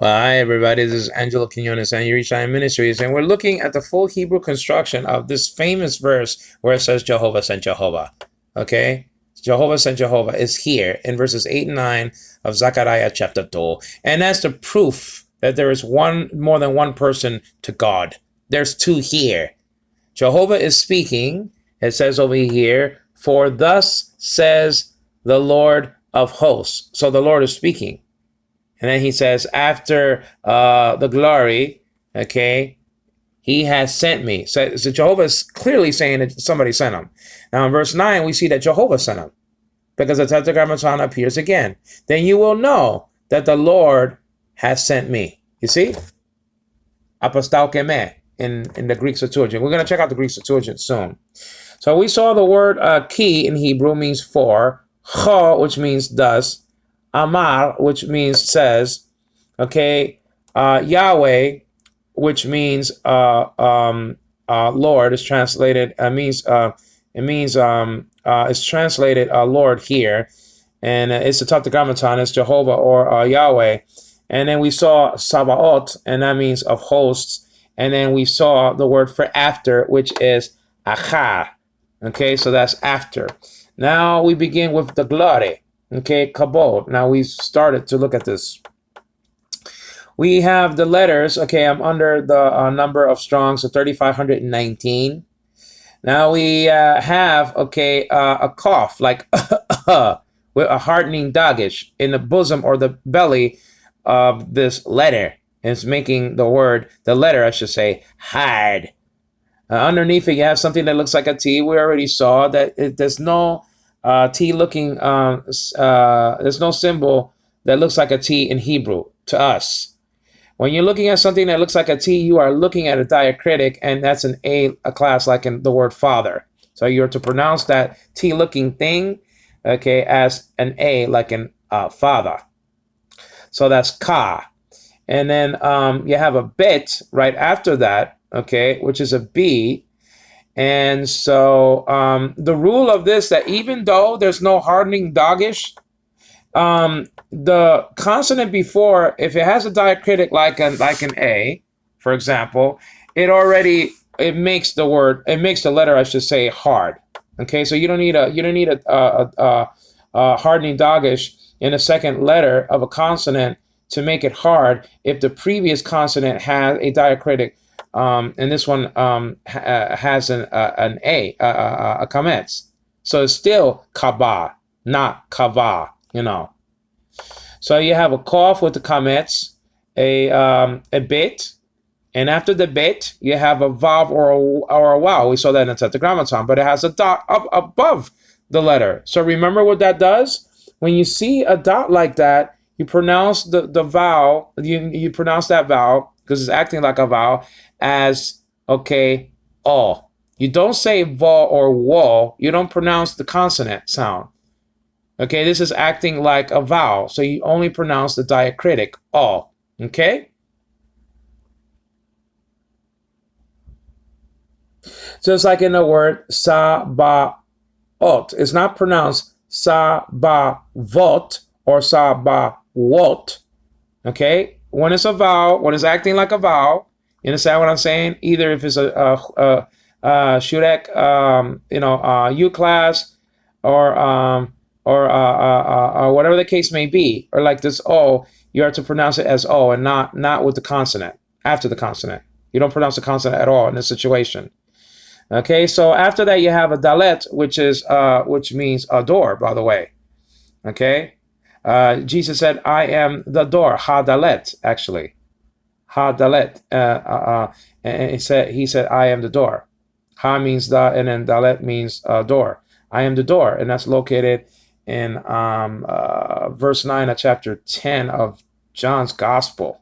Well, hi everybody, this is Angelo Quinones and Yerushalayim Ministries, and we're looking at the full Hebrew construction of this famous verse where it says Jehovah sent Jehovah. Okay? Jehovah sent Jehovah is here in verses 8 and 9 of Zechariah chapter 2. And that's the proof that there is more than one person to God. There's two here. Jehovah is speaking. It says over here, for thus says the Lord of hosts. So the Lord is speaking. And then he says, after the glory, okay, he has sent me. So Jehovah is clearly saying that somebody sent him. Now in verse 9, we see that Jehovah sent him because the Tetragrammaton appears again. Then you will know that the Lord has sent me. You see? Apostauke me in the Greek Septuagint. We're going to check out the Greek Septuagint soon. So we saw the word ki in Hebrew means for, cho, which means thus, Amar, which means says, okay, Yahweh, which means Lord, is translated. It's translated Lord here, and it's the Tetragrammaton. It's Jehovah or Yahweh, and then we saw Sabaoth, and that means of hosts, and then we saw the word for after, which is Achar. Okay, so that's after. Now we begin with the glory. Okay, kabod. Now we started to look at this. We have the letters. Okay, I'm under the number of Strong's, so 3,519. Now we have, okay, a cough, like with a hardening dagish in the bosom or the belly of this letter. And it's making the letter, I should say, hard. Underneath it, you have something that looks like a T. We already saw that there's no T looking, there's no symbol that looks like a T in Hebrew to us. When you're looking at something that looks like a T, you are looking at a diacritic, and that's an A class, like in the word father. So you're to pronounce that T looking thing, okay, as an A, like in father. So that's ka. And then you have a bet right after that, okay, which is a B. And so the rule of this, that even though there's no hardening dagish, the consonant before, if it has a diacritic like an A, for example, it makes the letter, I should say, hard. Okay, so you don't need a hardening dagish in the second letter of a consonant to make it hard if the previous consonant has a diacritic. And this one has an A, a kametz. So it's still kaba, not kava, you know. So you have a cough with the kametz, a bit, and after the bit, you have a vav or a wow. We saw that in the Tetragrammaton, but it has a dot up above the letter. So remember what that does? When you see a dot like that, you pronounce the vowel, you pronounce that vowel, because it's acting like a vowel, as, okay, oh. You don't say va or wo. You don't pronounce the consonant sound. Okay, this is acting like a vowel, so you only pronounce the diacritic, oh. Okay? Just like in the word sa-ba-ot. It's not pronounced sa-ba-vot or sa-ba-wot. Okay? When it's a vowel, when it's acting like a vowel, you understand what I'm saying? Either if it's a Shurek, U class, or whatever the case may be, or like this O, you are to pronounce it as O and not with the consonant, after the consonant. You don't pronounce the consonant at all in this situation. Okay, so after that you have a dalet, which means a door, by the way. Okay, Jesus said, "I am the door." Ha dalet, actually. Ha dalet. And he said, "I am the door." Ha means the, and then dalet means door. I am the door, and that's located in verse 9 of chapter 10 of John's Gospel.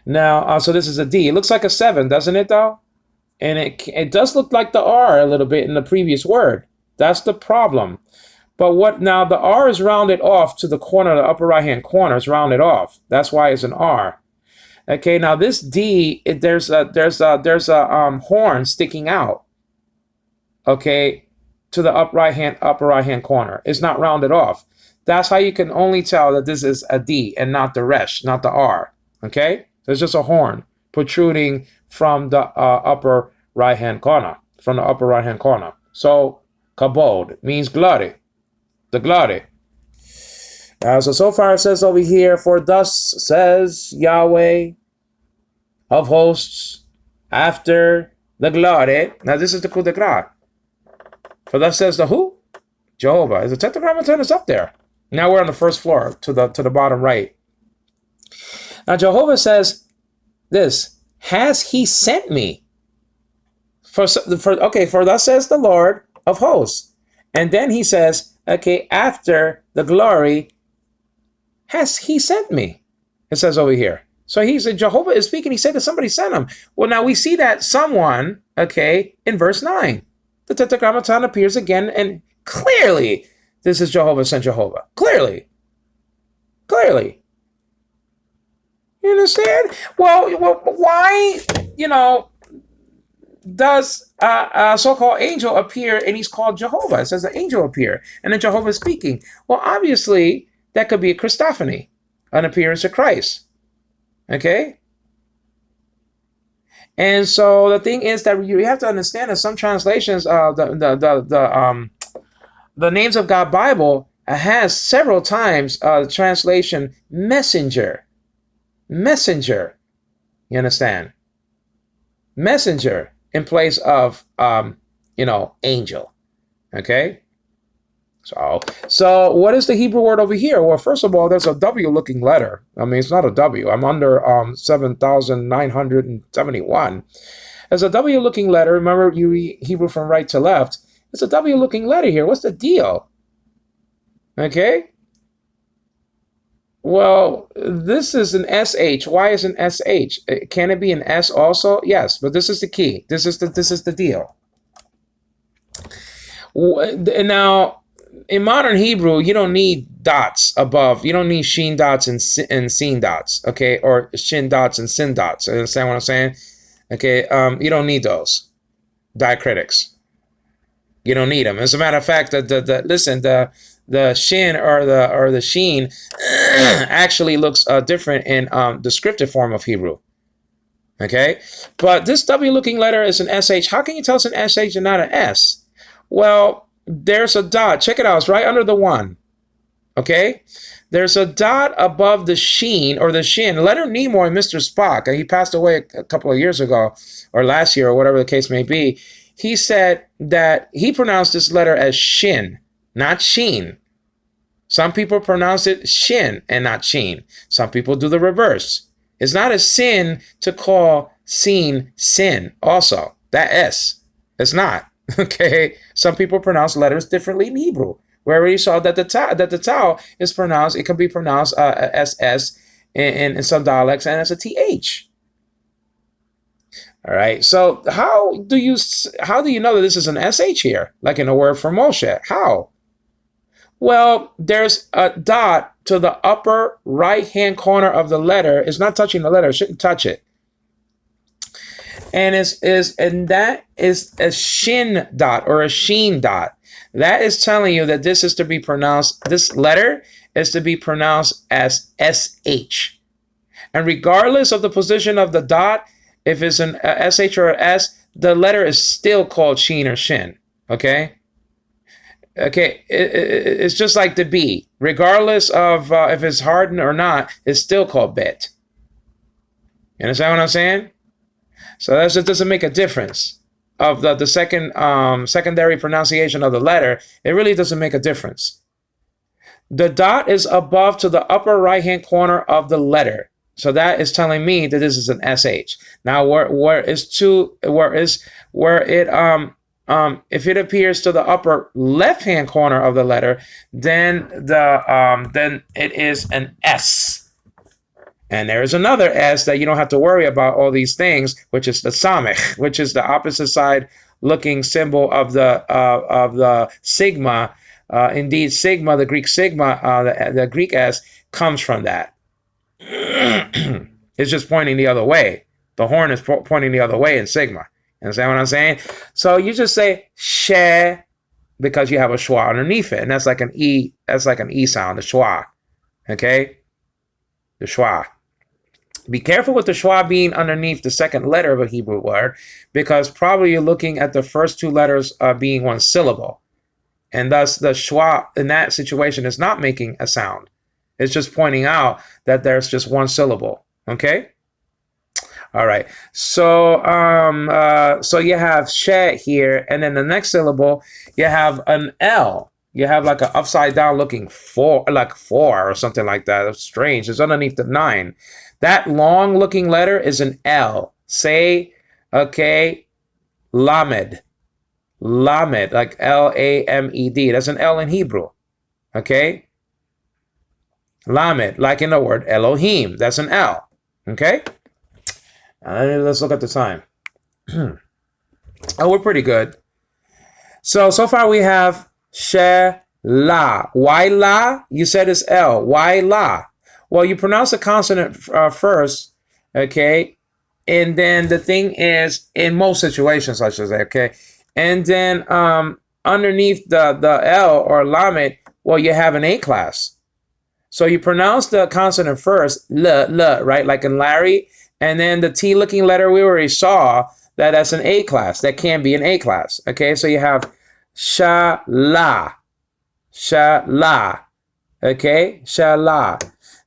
Now, so this is a D. It looks like a 7, doesn't it, though? And it does look like the R a little bit in the previous word. That's the problem. But now the R is rounded off to the corner, the upper right-hand corner is rounded off. That's why it's an R. Okay, now this D, there's a horn sticking out. Okay, to the upper right-hand corner. It's not rounded off. That's how you can only tell that this is a D and not the resh, not the R. Okay? So it's just a horn protruding from the upper right-hand corner. From the upper right-hand corner. So, kabod means glory. The glory. So far it says over here, for thus says Yahweh of hosts, after the glory. Now this is the coup de grace. For thus says the who? Jehovah. Is the Tetragrammaton is up there. Now we're on the first floor to the bottom right. Now Jehovah says this, has he sent me? For thus says the Lord of hosts. And then he says, okay, after the glory, has he sent me? It says over here. So he said, Jehovah is speaking. He said that somebody sent him. Well, now we see that someone, okay, in verse 9. The Tetragrammaton appears again, and clearly this is Jehovah sent Jehovah. Clearly. Clearly. You understand? Well, why, does a so-called angel appear and he's called Jehovah? It says the angel appear and then Jehovah is speaking. Well, obviously, that could be a Christophany, an appearance of Christ. Okay? And so the thing is that you have to understand that some translations, the Names of God Bible has several times translation messenger. Messenger. You understand? Messenger in place of, angel. Okay? So what is the Hebrew word over here? Well, first of all, there's a W-looking letter. I mean, it's not a W. I'm under 7,971. There's a W-looking letter. Remember, you read Hebrew from right to left. It's a W-looking letter here. What's the deal? Okay? Well, this is an SH. Why is an SH? Can it be an S also? Yes, but this is the key. This is the deal. Now, in modern Hebrew, you don't need dots above. You don't need sheen dots and seen dots, okay? Or shin dots and sin dots. You understand what I'm saying? Okay, you don't need those diacritics. You don't need them. As a matter of fact, the shin or the sheen actually looks different in descriptive form of Hebrew. Okay, but this W-looking letter is an SH. How can you tell it's an SH and not an S? Well, there's a dot. Check it out. It's right under the 1. Okay? There's a dot above the sheen or the shin. Leonard Nimoy, Mr. Spock, he passed away a couple of years ago, or last year, or whatever the case may be. He said that he pronounced this letter as shin, not sheen. Some people pronounce it shin and not sheen. Some people do the reverse. It's not a sin to call seen sin also. That S. It's not. Okay, some people pronounce letters differently in Hebrew. We already saw that the tau is pronounced. It can be pronounced SS in some dialects and as a TH. All right. So how do you know that this is an SH here, like in a word for Moshe? How? Well, there's a dot to the upper right-hand corner of the letter. It's not touching the letter. It shouldn't touch it. And that is a shin dot or a sheen dot. That is telling you that this letter is to be pronounced as SH. And regardless of the position of the dot, if it's an SH or an S, the letter is still called sheen or shin. Okay? Okay, it's just like the B. Regardless of if it's hardened or not, it's still called bet. You understand what I'm saying? So that just doesn't make a difference of the secondary pronunciation of the letter. It really doesn't make a difference. The dot is above to the upper right-hand corner of the letter. So that is telling me that this is an SH. Now, if it appears to the upper left-hand corner of the letter, then it is an S. And there is another S that you don't have to worry about all these things, which is the samech, which is the opposite side looking symbol of the sigma. Indeed, sigma, the Greek sigma, the Greek S comes from that. It's just pointing the other way. The horn is pointing the other way in sigma. Understand what I'm saying? So you just say she because you have a schwa underneath it, and that's like an E. That's like an E sound, the schwa. Okay, the schwa. Be careful with the schwa being underneath the second letter of a Hebrew word, because probably you're looking at the first two letters being one syllable, and thus the schwa in that situation is not making a sound. It's just pointing out that there's just one syllable. Okay. All right. So so you have she here, and then the next syllable you have an L. You have like an upside down looking four or something like that. It's strange. It's underneath the 9. That long looking letter is an L. Say, okay, lamed. Lamed, like Lamed. That's an L in Hebrew. Okay? Lamed, like in the word Elohim. That's an L. Okay? Let's look at the time. Oh, we're pretty good. So far we have she, la. Why la? You said it's L. Why la? Well, you pronounce the consonant first, okay? And then the thing is, in most situations, I should say, okay? And then underneath the L or lamed, well, you have an A class. So you pronounce the consonant first, l, right? Like in Larry. And then the T-looking letter we already saw, that's an A class. That can be an A class, okay? So you have sha-la, okay? Sha-la.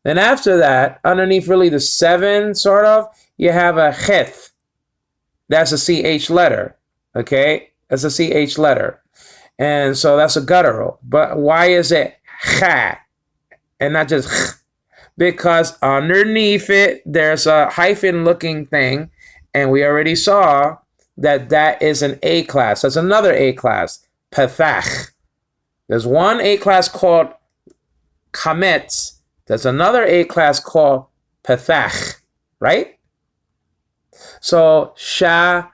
Then after that, underneath really the 7, sort of, you have a chet. That's a CH letter, okay? That's a CH letter. And so that's a guttural. But why is it cha and not just ch? Because underneath it, there's a hyphen-looking thing, and we already saw that is an A class. That's another A class, pethach. There's one A class called kametz. There's another A class called pethach, right? So sha,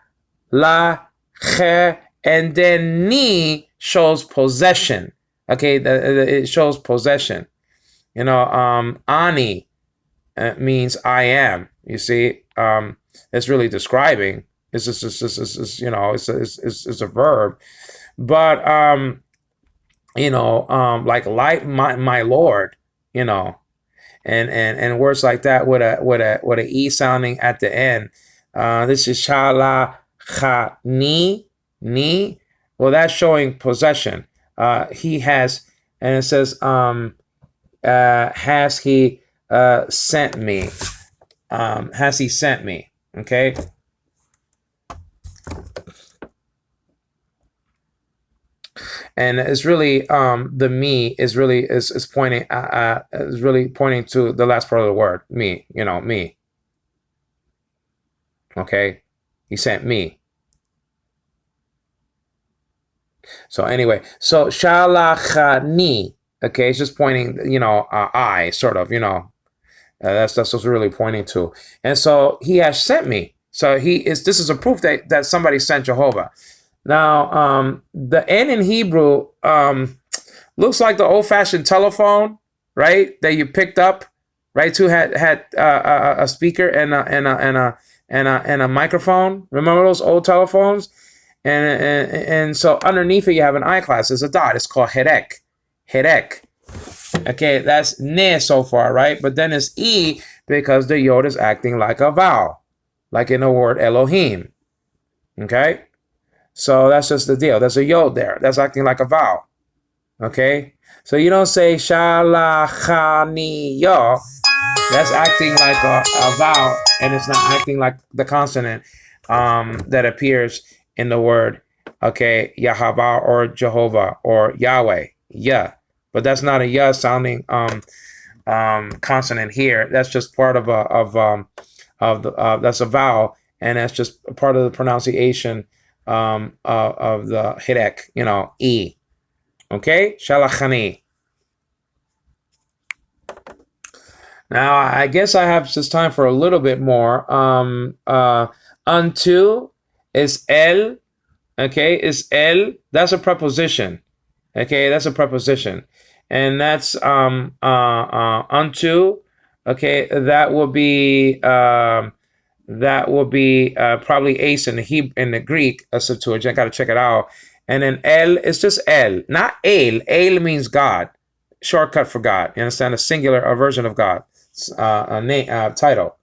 la, che, and then ni shows possession. Okay, it shows possession. You know, ani means I am. You see, it's really describing. It's just you know, it's a verb, but you know, like my Lord, you know, and words like that with a E sounding at the end. This is shala cha ni. Well, that's showing possession. He has, and it says has he sent me? Has he sent me? Okay. And it's really the me is really is pointing is really pointing to the last part of the word, me. You know, me. Okay, he sent me. So anyway, so shalachani. Okay, it's just pointing, you know, I sort of, you know, that's what's really pointing to. And so he has sent me. So this is a proof that somebody sent Jehovah. Now, the N in Hebrew looks like the old-fashioned telephone, right? That you picked up, right? Too had a speaker and a microphone. Remember those old telephones? And so underneath it you have an I class. There's a dot. It's called herek. Okay, that's ne so far, right? But then it's E because the yod is acting like a vowel, like in the word Elohim. Okay? So that's just the deal. There's a yod there. That's acting like a vowel. Okay? So you don't say shalachani yo. That's acting like a vowel, and it's not acting like the consonant that appears in the word, okay, Yahweh or Jehovah or Yahweh. Yeah. But that's not a yeah sounding consonant here. That's just part of that's a vowel, and that's just part of the pronunciation of the hirek, you know, E. Okay? Shalachani. Now, I guess I have just time for a little bit more. Unto is el. Okay, is el. That's a preposition. Okay, that's a preposition. And that's unto. Okay, that will be probably ace in the Greek, a Septuagint. I got to check it out. And then El is just El, not El. El means God, shortcut for God. You understand? A singular, a version of God, a name, title.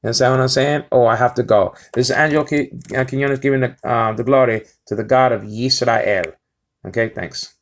You understand what I'm saying? Oh, I have to go. This is Angelo Quiñones giving the glory to the God of Yisrael. Okay, thanks.